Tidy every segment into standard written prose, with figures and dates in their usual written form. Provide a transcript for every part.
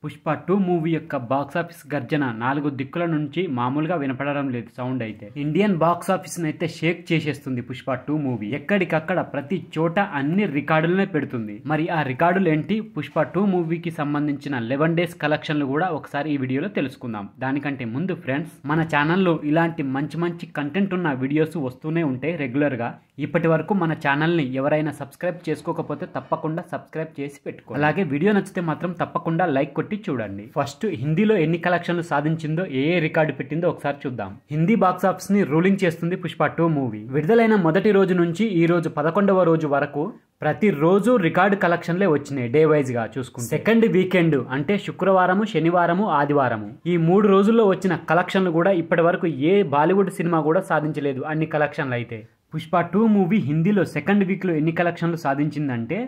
Pushpa 2 movie యొక్క box office గర్జన 4 దిక్కుల నుంచి మామూలుగా వినపడడం లేదు. సౌండ్ అయితే ఇండియన్ బాక్సాఫీస్ అయితే షేక్ చేసేస్తుంది పుష్ప 2 మూవీ. ఎక్కడికక్కడ ప్రతి చోట అన్ని రికార్డులనే పెడుతుంది. మరి ఆ రికార్డులు ఏంటి, పుష్ప 2 మూవీకి సంబంధించిన 11 డేస్ కలెక్షన్లు కూడా ఒకసారి ఈ వీడియోలో తెలుసుకుందాం. దానికంటే ముందు ఫ్రెండ్స్, మన ఛానల్లో ఇలాంటి మంచి మంచి కంటెంట్ ఉన్న వీడియోస్ వస్తూనే ఉంటాయి రెగ్యులర్ గా. ఇప్పటి వరకు మన ఛానల్ని ఎవరైనా సబ్స్క్రైబ్ చేసుకోకపోతే తప్పకుండా సబ్స్క్రైబ్ చేసి పెట్టుకో. అలాగే వీడియో నచ్చితే మాత్రం తప్పకుండా లైక్ కొట్టి చూడండి. ఫస్ట్ హిందీలో ఎన్ని కలెక్షన్లు సాధించిందో, ఏ రికార్డు పెట్టిందో ఒకసారి చూద్దాం. హిందీ బాక్స్ ఆఫీస్ ని రూలింగ్ చేస్తుంది పుష్ప 2 మూవీ. విడుదలైన మొదటి రోజు నుంచి ఈ రోజు 11వ రోజు వరకు ప్రతి రోజు రికార్డు కలెక్షన్లే వచ్చినాయి. డే వైజ్ గా చూసుకుంటే సెకండ్ వీకెండ్ అంటే శుక్రవారము, శనివారము, ఆదివారము ఈ 3 రోజుల్లో వచ్చిన కలెక్షన్లు కూడా ఇప్పటి వరకు ఏ బాలీవుడ్ సినిమా కూడా సాధించలేదు అన్ని కలెక్షన్లు. అయితే పుష్ప 2 మూవీ హిందీలో సెకండ్ వీక్లో ఎన్ని కలెక్షన్లు సాధించిందంటే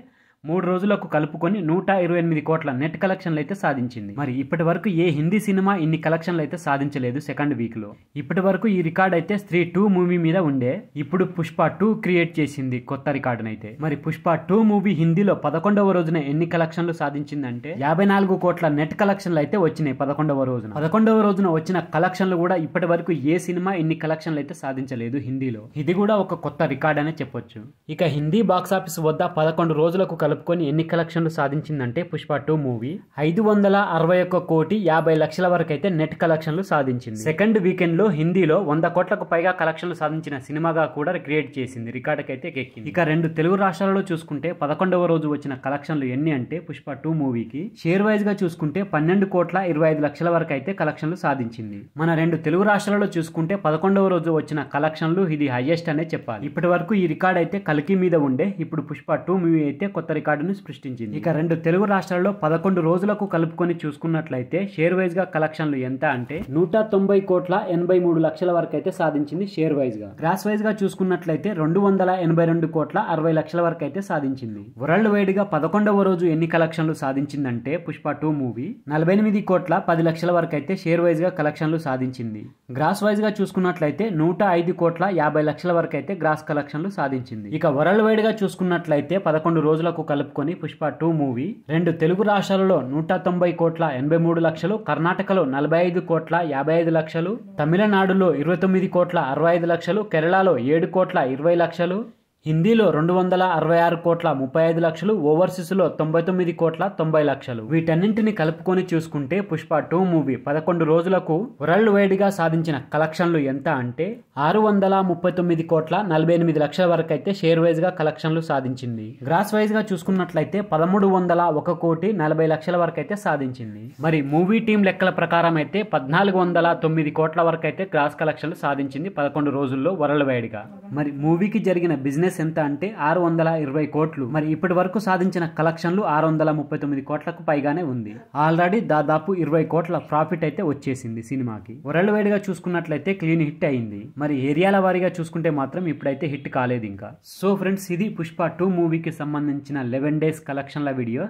3 రోజులకు కలుపుకొని 128 కోట్ల నెట్ కలెక్షన్లు అయితే సాధించింది. మరి ఇప్పటి వరకు ఏ హిందీ సినిమా ఇన్ని కలెక్షన్లు అయితే సాధించలేదు సెకండ్ వీక్ లో. ఇప్పటి వరకు ఈ రికార్డ్ అయితే స్త్రీ 2 మూవీ మీద ఉండే. ఇప్పుడు పుష్ప 2 క్రియేట్ చేసింది కొత్త రికార్డునైతే. మరి పుష్ప 2 మూవీ హిందీలో 11వ రోజున ఎన్ని కలెక్షన్లు సాధించిందంటే 54 కోట్ల నెట్ కలెక్షన్లు అయితే వచ్చినాయి 11వ రోజున. 11వ రోజున వచ్చిన కలెక్షన్లు కూడా ఇప్పటి వరకు ఏ సినిమా ఇన్ని కలెక్షన్లు అయితే సాధించలేదు హిందీలో. ఇది కూడా ఒక కొత్త రికార్డ్ అనే చెప్పొచ్చు. ఇక హిందీ బాక్సాఫీస్ వద్ద 11 రోజులకు కలుపుకొని ఎన్ని కలెక్షన్లు సాధించిందంటే పుష్ప 2 మూవీ 561 కోటి 50 లక్షల వరకు అయితే నెట్ కలెక్షన్లు సాధించింది. సెకండ్ వీకెండ్ లో హిందీలో 100 కోట్లకు పైగా కలెక్షన్లు సాధించిన సినిమాగా కూడా క్రియేట్ చేసింది, రికార్డుకైతే ఎక్కింది. ఇక 2 తెలుగు రాష్ట్రాలలో చూసుకుంటే 11వ రోజు వచ్చిన కలెక్షన్లు ఎన్ని అంటే పుష్ప 2 మూవీకి షేర్ వైజ్ గా చూసుకుంటే 12 కోట్ల 25 లక్షల వరకు అయితే కలెక్షన్లు సాధించింది. మన 2 తెలుగు రాష్ట్రాలలో చూసుకుంటే 11వ రోజు వచ్చిన కలెక్షన్లు ఇది హైయెస్ట్ అనే చెప్పాలి. ఇప్పటి వరకు ఈ రికార్డ్ అయితే కల్కి మీద ఉండే. ఇప్పుడు పుష్ప 2 మూవీ అయితే కొత్త రికార్డును సృష్టించింది. ఇక 2 తెలుగు రాష్ట్రాల్లో 11 రోజులకు కలుపుకొని చూసుకున్నట్లయితే షేర్ వైజ్ గా కలెక్షన్లు ఎంత అంటే 190 కోట్ల 83 లక్షల వరకు అయితే సాధించింది షేర్ వైజ్ గా. గ్రాస్ వైజ్ గా చూసుకున్నట్లయితే 282 కోట్ల 60 లక్షల వరకు అయితే సాధించింది. వరల్డ్ వైడ్ గా 11వ రోజు ఎన్ని కలెక్షన్లు సాధించిందంటే పుష్ప 2 మూవీ 48 కోట్ల 10 లక్షల వరకు అయితే షేర్ వైజ్ గా కలెక్షన్లు సాధించింది. గ్రాస్ వైజ్ గా చూసుకున్నట్లయితే 105 కోట్ల 50 లక్షల వరకు అయితే గ్రాస్ కలెక్షన్లు సాధించింది. ఇక వరల్డ్ వైడ్ గా చూసుకున్నట్లయితే 11 రోజులకు కలుపుకొని పుష్ప 2 మూవీ 2 తెలుగు రాష్ట్రాలలో 190 కోట్ల 83 లక్షలు, కర్ణాటకలో 45 కోట్ల 55 లక్షలు, తమిళనాడులో 29 కోట్ల 65 లక్షలు, కేరళలో 7 కోట్ల 20 లక్షలు, హిందీలో 266 కోట్ల 35 లక్షలు, ఓవర్సీస్ లో 99 కోట్ల 90 లక్షలు. వీటన్నింటిని కలుపుకొని చూసుకుంటే పుష్ప 2 మూవీ 11 రోజులకు వరల్డ్ వైడ్ గా సాధించిన కలెక్షన్లు ఎంత అంటే 639 కోట్ల 48 లక్షల వరకు అయితే షేర్ వైజ్ గా కలెక్షన్లు సాధించింది. గ్రాస్ వైజ్ గా చూసుకున్నట్లయితే 1301 కోటి 40 లక్షల వరకు అయితే సాధించింది. మరి మూవీ టీం లెక్కల ప్రకారం అయితే 1409 కోట్ల వరకు అయితే గ్రాస్ కలెక్షన్లు సాధించింది 11 రోజుల్లో వరల్డ్ వైడ్ గా. మరి మూవీకి జరిగిన బిజినెస్ ఎంత అంటే 620 కోట్లు. మరి ఇప్పటి వరకు సాధించిన కలెక్షన్లు 639 కోట్లకు పైగానే ఉంది. ఆల్రెడీ దాదాపు 20 కోట్ల ప్రాఫిట్ అయితే వచ్చేసింది సినిమాకి. వరల్డ్ వైడ్ గా చూసుకున్నట్లయితే క్లీన్ హిట్ అయింది. మరి ఏరియాల వారీగా చూసుకుంటే మాత్రం ఇప్పుడైతే హిట్ కాలేదు ఇంకా. సో ఫ్రెండ్స్, ఇది పుష్ప 2 మూవీకి సంబంధించిన 11 డేస్ కలెక్షన్ల వీడియో.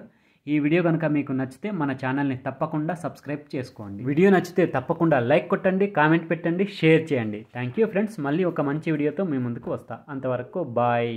ఈ వీడియో కనుక మీకు నచ్చితే మన ఛానల్ని తప్పకుండా సబ్స్క్రైబ్ చేసుకోండి. వీడియో నచ్చితే తప్పకుండా లైక్ కొట్టండి, కామెంట్ పెట్టండి, షేర్ చేయండి. Thank you friends. మళ్ళీ ఒక మంచి వీడియోతో మీ ముందుకు వస్తా. అంతవరకు బాయ్.